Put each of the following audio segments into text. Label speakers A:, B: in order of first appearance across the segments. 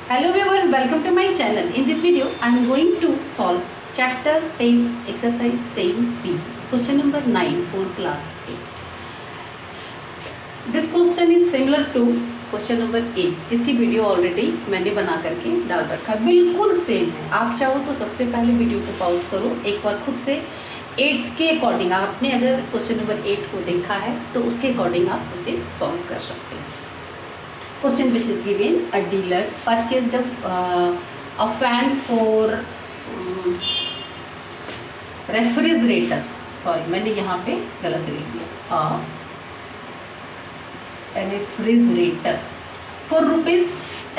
A: Hello viewers, welcome to my channel. In this video, I am going to solve chapter 10, exercise 10b, question number 9 for class 8. This question is similar to question number 8, जिसकी video already मैंने बना करके डाल रखा है, बिल्कुल same है. आप चाहो तो सबसे पहले वीडियो को पॉज करो, एक बार खुद से 8 के अकॉर्डिंग, आपने अगर क्वेश्चन नंबर 8 को देखा है तो उसके अकॉर्डिंग आप उसे सॉल्व कर सकते हैं. Question which is given: a dealer purchased a fan for refrigerator. Sorry, मैंने यहाँ पे गलत लिख दिया. A refrigerator for rupees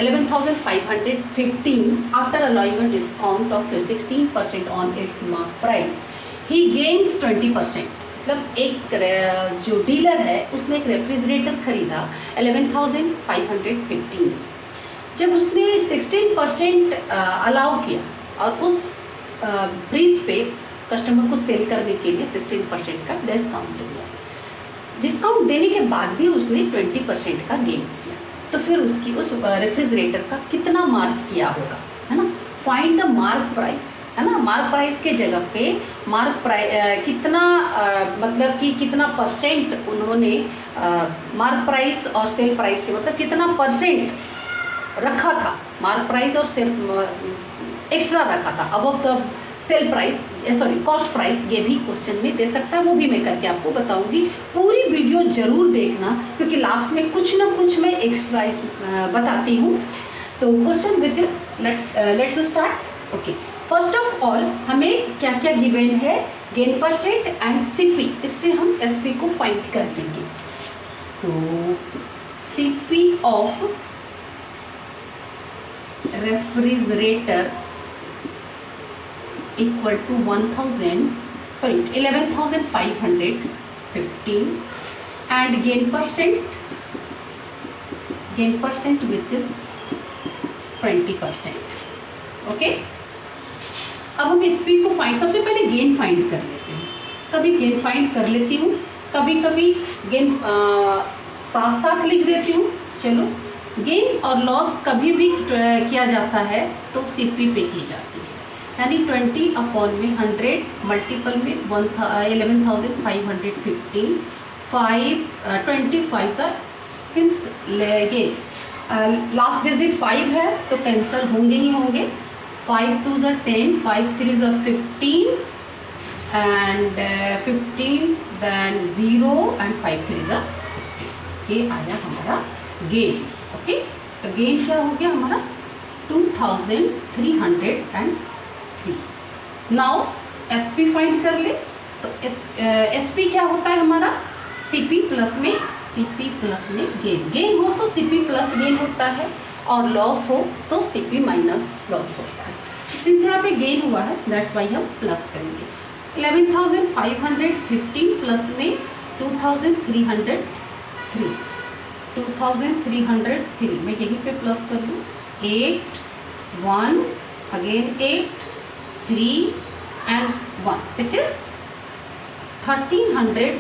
A: 11,515 after allowing a discount of 16% on its mark price. He gains 20%. मतलब एक जो डीलर है उसने एक रेफ्रिजरेटर खरीदा 11,515. जब उसने 16% अलाउ किया और उस प्राइस पे कस्टमर को सेल करने के लिए 16% का डिस्काउंट दिया. डिस्काउंट देने के बाद भी उसने 20% का गेन किया, तो फिर उसकी उस रेफ्रिजरेटर का कितना मार्क किया होगा, है ना. फाइंड द मार्क प्राइस, है ना. मार्क प्राइस के जगह पे मार्क प्राइस कितना मतलब कि कितना परसेंट उन्होंने मार्क प्राइस और सेल प्राइस के मतलब कितना परसेंट रखा था. मार्क प्राइस और सेल एक्स्ट्रा रखा था above the sale price, sorry cost price. ये भी क्वेश्चन में दे सकता है, वो भी मैं करके आपको बताऊंगी. पूरी वीडियो जरूर देखना क्योंकि लास्ट में कुछ ना कुछ मैं एक्स्ट्रा बताती हूँ. तो question which is let's start. Okay, first of all हमें क्या क्या गिवन है, गेन परसेंट एंड सीपी. इससे हम एसपी को फाइंड कर देंगे. तो CP of refrigerator equal to 11,515 and gain percent which is 20%. Okay, अब हम एसपी को फाइंड, सबसे पहले गेन फाइंड कर लेते हैं. कभी गेन फाइंड कर लेती हूँ, कभी कभी गेन साथ साथ लिख देती हूँ. चलो, गेन और लॉस कभी भी किया जाता है तो सीपी पे की जाती है, यानी 20/100 मल्टीपल में 11,515 25 सिंस गेन लास्ट डिजिट 5 है तो कैंसिल होंगे ही होंगे. 5 2 ज़ा 10, 5 3 ज़ा 15 एंड 15 दैन 0 एंड 5 3 ज़ा 50. ये आया हमारा गेन. ओके, तो गेन क्या हो गया हमारा 2,303. नाउ एसपी फाइंड कर ले. तो एसपी क्या होता है हमारा, सीपी प्लस में गेन. गेन हो तो सीपी प्लस गेन होता है और लॉस हो तो सीपी माइनस लॉस होता है. सिंस यहाँ पे गेन हुआ है दैट्स वाई हम प्लस करेंगे. 11,515 प्लस में 2,303 मैं यहीं पे प्लस कर लूँ. 8 1 अगेन 8 3 एंड 1 विच इज 13,818.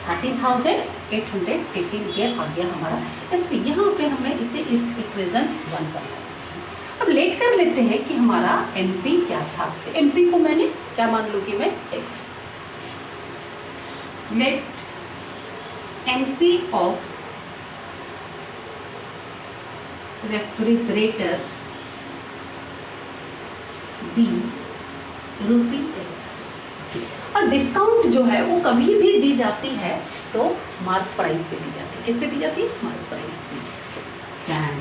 A: 13,818 ये आ गया हमारा एसपी. यहाँ पे हमें इसे इस इक्वेशन 1 पर. अब लेट कर लेते हैं कि हमारा एमपी क्या था. एमपी को मैंने क्या मान लूँगी मैं, X. Let MP of refrigerator be ₹x. और डिस्काउंट जो है वो कभी भी दी जाती है तो मार्क प्राइस पे दी जाती है. किस पे दी जाती है, मार्क प्राइस पे.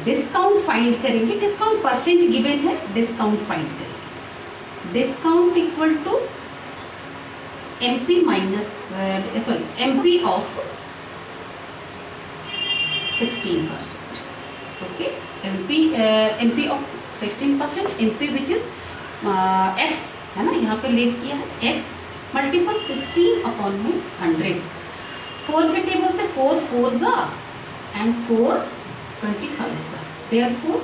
A: डिस्काउंट फाइंड करेंगे. डिस्काउंट परसेंट गिवन है, डिस्काउंट फाइंड करेंगे. Discount equal to MP minus MP of 16%. Okay, MP of 16%, MP which is x है ना, यहाँ पे लेट किया है एक्स मल्टीपल 16/100. 4 के टेबल से 4 4 ज़ा एंड 4 25 ज़ा, देयरफॉर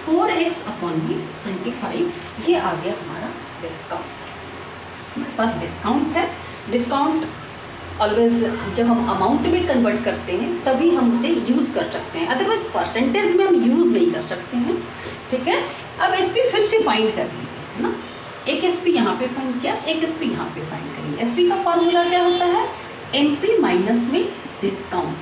A: 4x/25. ये आ गया हमारा डिस्काउंट. हमारे पास डिस्काउंट है. डिस्काउंट ऑलवेज जब हम अमाउंट में कन्वर्ट करते हैं तभी हम उसे यूज़ कर सकते हैं, अदरवाइज परसेंटेज में हम यूज़ नहीं कर सकते हैं। ठीक है, अब SP फिर से फाइंड कर लेंगे, है ना। एक SP यहाँ पे फाइंड किया, एक SP यहाँ पे फाइंड करेंगे। SP का फॉर्मूला क्या होता है, MP माइनस में डिस्काउंट,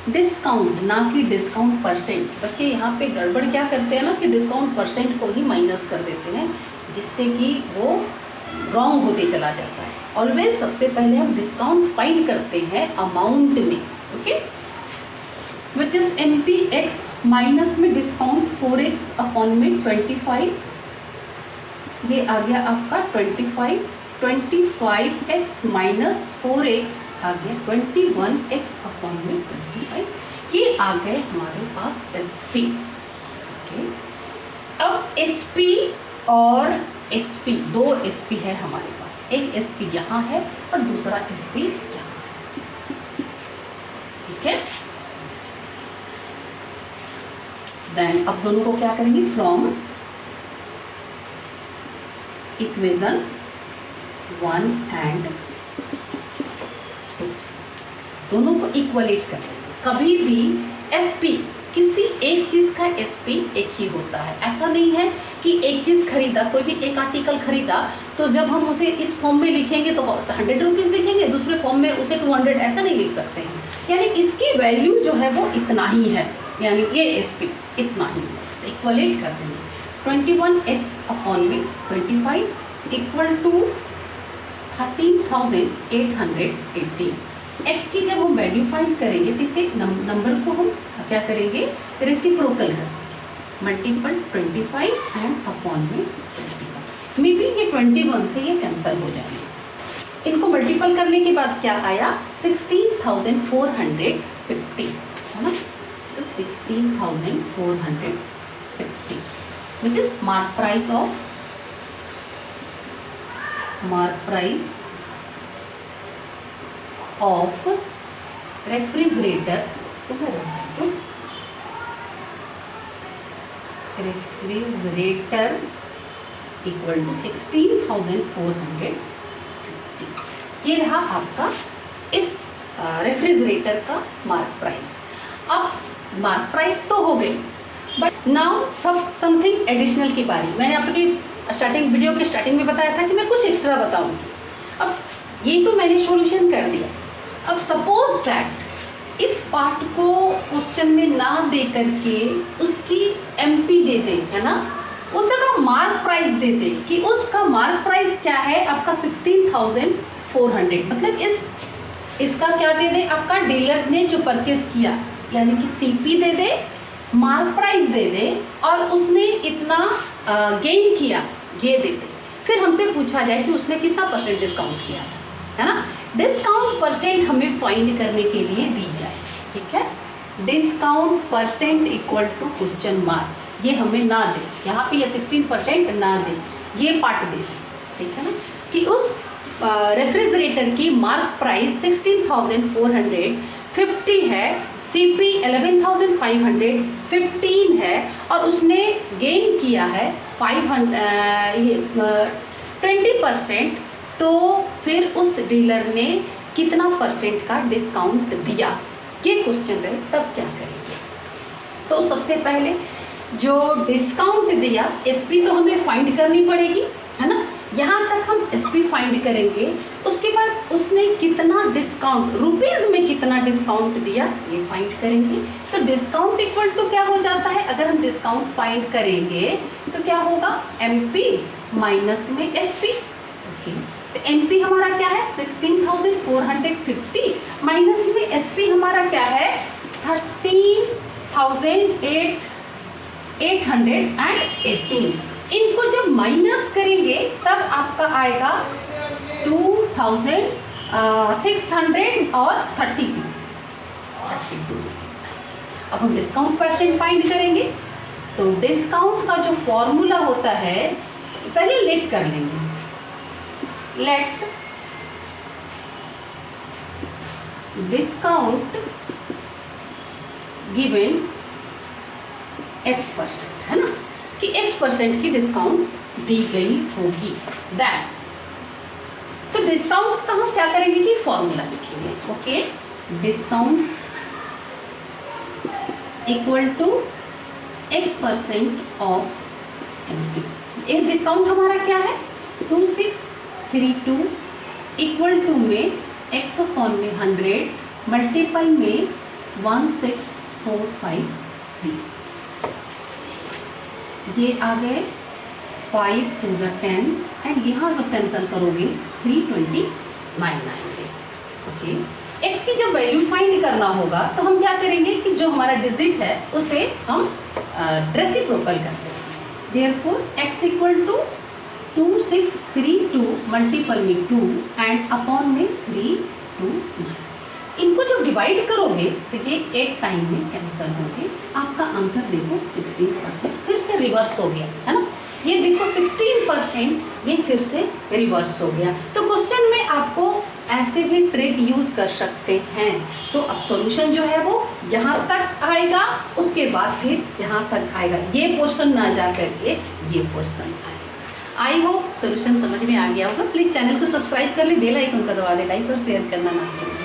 A: डिस्काउंट ना कि डिस्काउंट परसेंट। बच्चे यहाँ पे गड़बड़ क्या करते हैं ना कि डिस्काउंट परसेंट को ही माइनस कर देते हैं, जिससे कि वो रॉन्ग होते चला जाता है। ऑलवेज सबसे पहले हम डिस्काउंट फाइंड करते हैं अमाउंट में, okay, which is MPX minus में डिस्काउंट 4x अपॉन में 25, ये आ गया आपका 25, 25x माइनस 4x आ गया 21x अपॉन में 25, ये आ गए हमारे पास SP। ओके, अब SP और SP, दो SP है हमारे पास, एक SP यहाँ है और दूसरा SP यहाँ है। ठीक है, देन अब दोनों को क्या करेंगे, फ्रॉम इक्वेशन 1 एंड 2 दोनों को इक्वलेट कर देंगे। कभी भी SP, किसी एक चीज़ का SP एक ही होता है। ऐसा नहीं है कि एक चीज़ खरीदा, कोई भी एक आर्टिकल खरीदा तो जब हम उसे इस फॉर्म में लिखेंगे तो 100 रुपीज़ लिखेंगे, दूसरे फॉर्म में उसे 200, ऐसा नहीं लिख सकते हैं। यानी इसकी वैल्यू जो है वो इतना ही है, यानी ये SP इतना ही है, तो इक्वलेट कर देंगे। 21x अपॉन में 25 इक्वल टू 13,818। x की जब हम वैल्यू फाइंड करेंगे तो इसे नंबर को हम क्या करेंगे, रेसिप्रोकल करेंगे, मल्टीपल 25 एंड अपॉन में 21। मे बी ये 21 से ये कैंसिल हो जाएंगे। इनको मल्टीपल करने के बाद क्या आया, 16,450, है ना, तो 16,450 which is mark price of refrigerator, refrigerator equal to 16,450। ये रहा आपका इस रेफ्रिजरेटर का मार्क प्राइस। अब मार्क प्राइस तो हो गई, बट नाउ समथिंग एडिशनल की बारी। मैंने आपकी स्टार्टिंग वीडियो के स्टार्टिंग में बताया था कि मैं कुछ एक्स्ट्रा बताऊंगी। अब ये तो मैंने सॉल्यूशन कर दिया। अब सपोज दैट इस पार्ट को क्वेश्चन में ना दे करके उसकी MP दे दे, है ना, उसका मार्क प्राइस दे दे कि उसका मार्क प्राइस क्या है आपका 16,400, मतलब इसका क्या दे दे, आपका डीलर ने जो परचेस किया यानी कि CP दे दे, मार्क प्राइस दे दे और उसने इतना गेन किया ये दे दे। फिर हमसे पूछा जाए कि उसने कितना % डिस्काउंट किया था, है ना। डिस्काउंट परसेंट हमें फाइंड करने के लिए दी जाए, ठीक है। Discount % equal to question mark, ये हमें ना दे, यहाँ पे ये 16% ना दे, ये पार्ट दे, ठीक है ना, कि उस रेफ्रिजरेटर की मार्क प्राइस 16,450 है, CP 11,515 है और उसने गेन किया है 20%, तो फिर उस डीलर ने कितना % का डिस्काउंट दिया, ये क्वेश्चन है। तब क्या करेंगे, तो सबसे पहले जो डिस्काउंट दिया SP तो हमें फाइंड करनी पड़ेगी, है ना। यहाँ तक हम SP फाइंड करेंगे, उसके बाद उसने कितना डिस्काउंट, रुपीज़ में कितना डिस्काउंट दिया ये फाइंड करेंगे। तो डिस्काउंट इक्वल टू क्या हो जाता है, अगर हम डिस्काउंट फाइंड करेंगे तो क्या होगा, MP माइनस में SP। ओके, तो MP हमारा क्या है 16,450 माइनस में SP हमारा क्या है 13,818। इनको जब माइनस करेंगे तब आपका आएगा 2,632 और 32। अब हम डिस्काउंट % फाइंड करेंगे, तो डिस्काउंट का जो फॉर्मूला होता है, पहले लेट कर लेंगे, लेट डिस्काउंट गिवन X%, है ना, कि X% की डिस्काउंट दी गई होगी। दैट तो डिस्काउंट का हम क्या करेंगे कि फॉर्मूला लिखेंगे। करेंगे। Okay, discount equal to X% off MT. ये डिस्काउंट हमारा क्या है, 2632 इक्वल टू में x अपॉन में 100 मल्टीपल में 16450। ये आ गए 5 2 10 एंड यहाँ से कैंसिल करोगे 329 आएंगे। ओके, x की जब वैल्यू फाइंड करना होगा तो हम क्या करेंगे कि जो हमारा डिजिट है उसे हम रेसिप्रोकल करते हैं। Therefore x equal to 2632 multiple में 2 एंड अपॉन में 329। इनको जब डिवाइड करोगे तो ये एक टाइम में कैंसिल होंगे। आपका आंसर देखो 16%, फिर से रिवर्स हो गया है ना। ये देखो 16% ये फिर से रिवर्स हो गया। तो क्वेश्चन में आपको ऐसे भी ट्रिक यूज कर सकते हैं। तो अब सॉल्यूशन जो है वो यहाँ तक आएगा, उसके बाद फिर यहाँ तक आएगा, ये पोर्शन ना जा करके ये पोर्शन आएगा। आई होप सॉल्यूशन समझ में आ गया होगा। प्लीज चैनल को सब्सक्राइब कर ले, बेल आइकन को दबा दे, लाइक और शेयर करना ना भूलें।